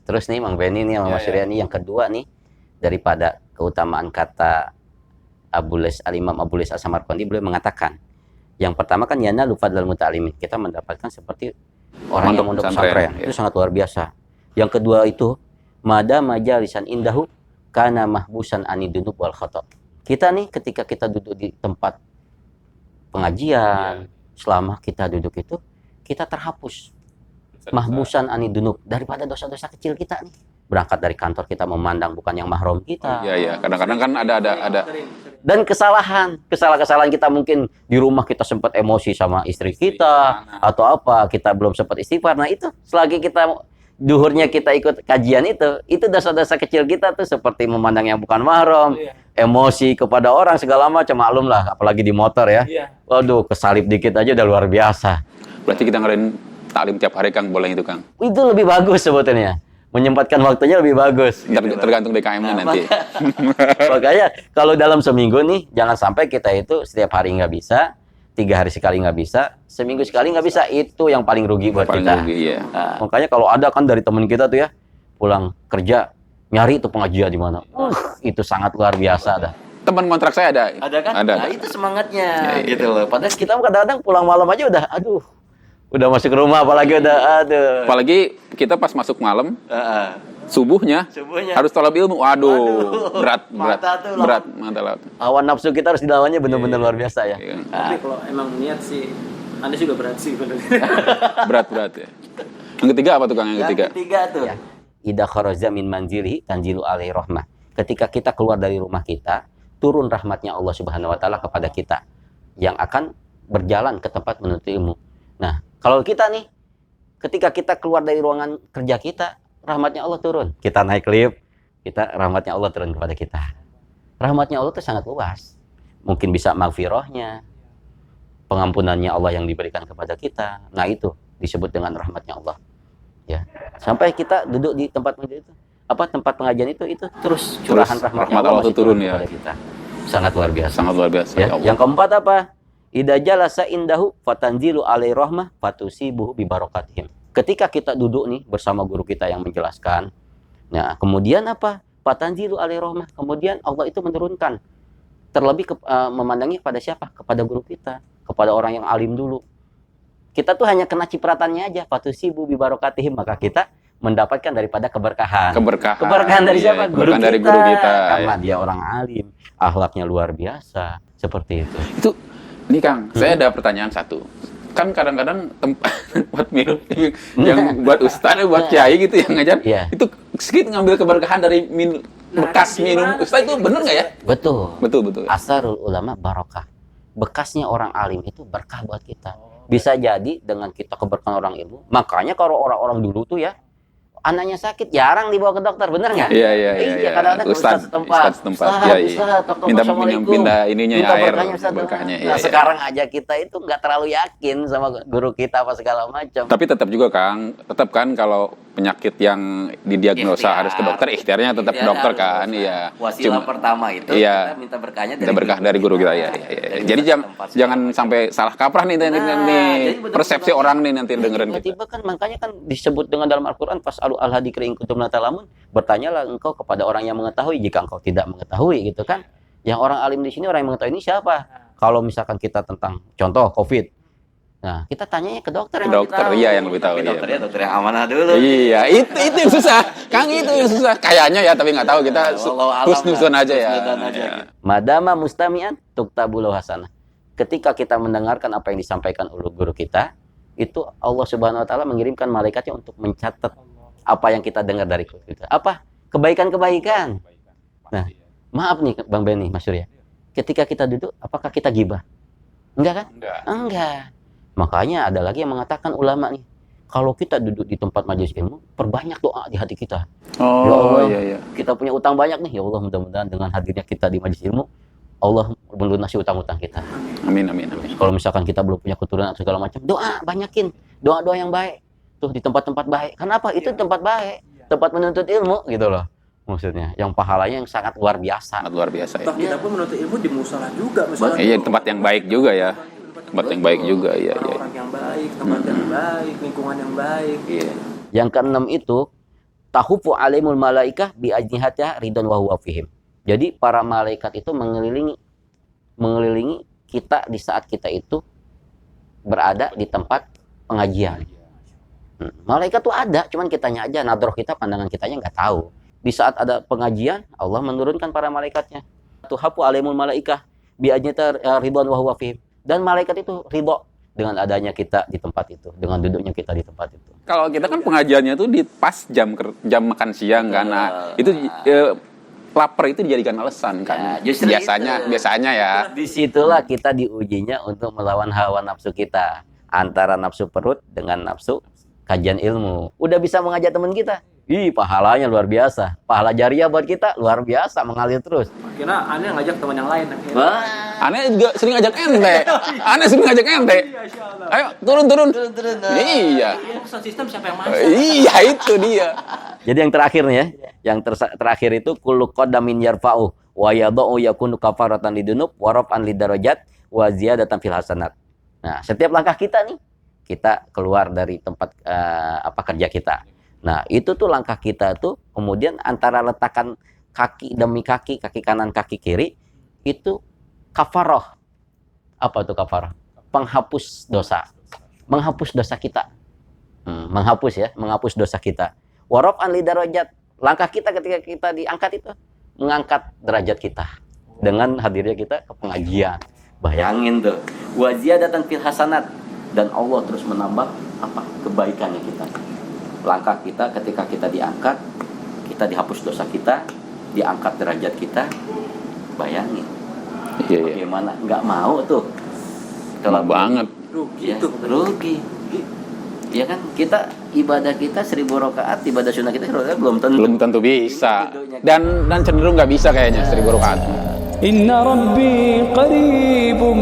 terus nih Mang Benny nih sama Mas Suryani yang kedua nih daripada keutamaan kata Al-Imam Abu Lais As-Samarqandi, beliau mengatakan yang pertama kan yana lufadlal muta'alimin, kita mendapatkan seperti orang yang mondok pesantren, itu sangat luar biasa. Yang kedua itu mada majalisan indahu kana mahbusan anidunub wal khata. Kita nih ketika kita duduk di tempat pengajian, selama kita duduk itu kita terhapus mahbusan anidunub, daripada dosa-dosa kecil kita nih. Berangkat dari kantor kita memandang bukan yang mahram kita. Iya. Kadang-kadang kan ada. Dan kesalahan kita mungkin di rumah kita sempat emosi sama istri kita atau apa, kita belum sempat istighfar. Nah itu selagi kita duhurnya kita ikut kajian itu dosa-dosa kecil kita tuh seperti memandang yang bukan mahram, emosi kepada orang segala macam, maklum lah, apalagi di motor ya. Waduh, kesalip dikit aja udah luar biasa. Berarti kita ngadain taklim tiap hari Kang, boleh itu Kang? Itu lebih bagus sebetulnya. Menyempatkan waktunya lebih bagus. Tergantung DKM-nya nanti. Makanya kalau dalam seminggu nih, jangan sampai kita itu setiap hari nggak bisa, 3 hari sekali nggak bisa, seminggu sekali nggak bisa. Itu yang paling rugi buat kita. Nah, makanya kalau ada kan dari teman kita tuh ya, pulang kerja nyari itu pengajian di mana, itu sangat luar biasa dah. Teman kontrak saya ada. Ada kan? Ada. Nah itu semangatnya gitu loh. Padahal kita kadang-kadang pulang malam aja udah masuk ke rumah, Apalagi kita pas masuk malam, subuhnya harus tolab ilmu. Waduh, berat. Mantap. Hawa nafsu kita harus dilawannya benar-benar luar biasa ya. Tapi kalau emang niat sih, Anda juga berat sih benar. berat ya. Yang ketiga apa tuh Kang? Yang ketiga tuh. Ya. Idza kharaja min manzili tanzilu alaihi rahmah. Ketika kita keluar dari rumah kita, turun rahmatnya Allah Subhanahu wa taala kepada kita yang akan berjalan ke tempat menuntut ilmu. Nah, kalau kita nih, ketika kita keluar dari ruangan kerja kita, rahmatnya Allah turun. Kita naik lift, rahmatnya Allah turun kepada kita. Rahmatnya Allah itu sangat luas. Mungkin bisa maghfirahnya, pengampunannya Allah yang diberikan kepada kita. Nah itu disebut dengan rahmatnya Allah. Ya, sampai kita duduk di tempat pengajian itu terus curahan rahmatnya Allah turun kepada kita. Sangat luar biasa. Ya. Yang keempat apa? Idza jalasa indahu fatanzilu alaihi rahmah fatusibuhu bi barakatihim. Ketika kita duduk nih bersama guru kita yang menjelaskan, nah kemudian apa? Fatanzilu alaihi rahmah. Kemudian Allah itu menurunkan, terlebih memandangi pada siapa? Kepada guru kita, kepada orang yang alim dulu. Kita tuh hanya kena cipratannya aja, fatusibuhu bi barakatihim, maka kita mendapatkan daripada keberkahan. Keberkahan dari siapa? Guru kita. Karena dia orang alim, akhlaknya luar biasa, seperti itu. Itu ini Kang, saya ada pertanyaan satu. Kan kadang-kadang tempat buat minum yang buat ustaz, buat kiai gitu yang ngajar, itu sedikit ngambil keberkahan dari bekas minum ustaz, itu benar nggak ya? Betul. Asarul ulama barokah. Bekasnya orang alim itu berkah buat kita. Bisa jadi dengan kita keberkahan orang ilmu. Makanya kalau orang-orang dulu tuh ya, anaknya sakit jarang dibawa ke dokter, benar nggak? Iya. Kadang-kadang ustaz setempat. Minta ininya ya, air berkahnya. Nah, sekarang aja kita itu nggak terlalu yakin sama guru kita apa segala macam. Tapi tetap juga Kang, kan kalau penyakit yang didiagnosa harus ke dokter, ikhtiarnya tetap ke dokter kan. Iya. Wasilah pertama itu kita minta berkahnya dari guru kita ya. Jadi jangan sampai salah kaprah nih persepsi orang nih nanti dengerin kita. Tiba-tiba kan makanya kan disebut dengan dalam Al-Qur'an fasalu al-hadikri in kuntum la ta'lamun, bertanyalah engkau kepada orang yang mengetahui jika engkau tidak mengetahui gitu kan. Yang orang alim di sini, orang yang mengetahui ini siapa? Kalau misalkan kita tentang contoh Covid, nah kita tanyanya ke dokter yang lebih tahu. Yang lebih tahu. Dokter yang amanah dulu. Iya, itu yang susah. Kang, itu yang susah. Kayaknya ya, tapi nggak tahu, kita husnuzon aja ya. Madama mustami'an tuktabul hasanah. Ketika kita mendengarkan apa yang disampaikan oleh guru kita, itu Allah Subhanahu wa taala mengirimkan malaikatnya untuk mencatat apa yang kita dengar dari guru kita. Apa? Kebaikan-kebaikan. Nah, maaf nih Bang Benny, Mas Surya. Ketika kita duduk, apakah kita gibah? Enggak kan? Enggak. Makanya ada lagi yang mengatakan ulama nih, kalau kita duduk di tempat majelis ilmu, perbanyak doa di hati kita. Ya Allah, kita punya utang banyak nih. Ya Allah, mudah-mudahan dengan hadirnya kita di majelis ilmu, Allah melunasi utang-utang kita. Amin. Kalau misalkan kita belum punya keturunan segala macam, doa banyakin, doa-doa yang baik. Tuh di tempat-tempat baik. Kenapa? Itu tempat baik, tempat menuntut ilmu gitu loh. Maksudnya, yang pahalanya yang sangat luar biasa. Sangat luar biasa ya. Tempat kita pun menuntut ilmu di musola juga. Iya, tempat yang baik juga ya. Tempat yang baik juga, ya. Orang yang baik, tempat yang baik, lingkungan yang baik. Yang keenam itu tahufu alaimul malaikah bi ajnihatiha ridwan wa huwa fihim. Jadi para malaikat itu mengelilingi kita di saat kita itu berada di tempat pengajian. Malaikat tuh ada, cuman kitanya aja, nadroh kita, pandangan kitanya nggak tahu. Di saat ada pengajian, Allah menurunkan para malaikatnya. Tuhafu alaimul malaikah bi ajnihatiha ridwan wa huwa fihim. Dan malaikat itu ridho dengan adanya kita di tempat itu, dengan duduknya kita di tempat itu. Kalau kita kan pengajiannya tuh di pas jam makan siang kan. Nah, itu lapar itu dijadikan alasan kan. Biasanya ya. Disitulah kita diujinya untuk melawan hawa nafsu kita, antara nafsu perut dengan nafsu kajian ilmu. Udah bisa mengajak teman kita. Pahalanya luar biasa. Pahala jariah buat kita luar biasa, mengalir terus. Akhirnya aneh ngajak teman yang lain. Aneh juga sering ngajak ente. Ayo turun. Iya. Sistem siapa yang masuk? Iya, itu dia. Jadi yang terakhir nih ya, yang terakhir itu kullu qadamin yarfa'u wa yadau yakunu kafaratan lidunub wa raf'an lidarajat wa ziyadatan fil hasanat. Nah, setiap langkah kita nih, kita keluar dari tempat kerja kita. Nah, itu tuh langkah kita tuh kemudian antara letakkan kaki demi kaki kanan, kaki kiri, itu kafaroh. Apa tuh kafaroh? Penghapus dosa. Menghapus dosa kita. Menghapus dosa kita. Warab an lidarajat. Langkah kita ketika kita diangkat itu mengangkat derajat kita dengan hadirnya kita ke pengajian. Bayangin tuh. Wa ziyadatan fil hasanat, dan Allah terus menambah kebaikannya kita. Langkah kita ketika kita diangkat, kita dihapus dosa kita, diangkat derajat kita. Bayangin. Bagaimana? Nggak mau tuh. Kalau banget. Rugi. Ya kan, kita ibadah kita 1000 rakaat, ibadah sunnah kita belum tentu bisa. Dan cenderung nggak bisa kayaknya 1000 rakaat. Inna Rabbi qaribum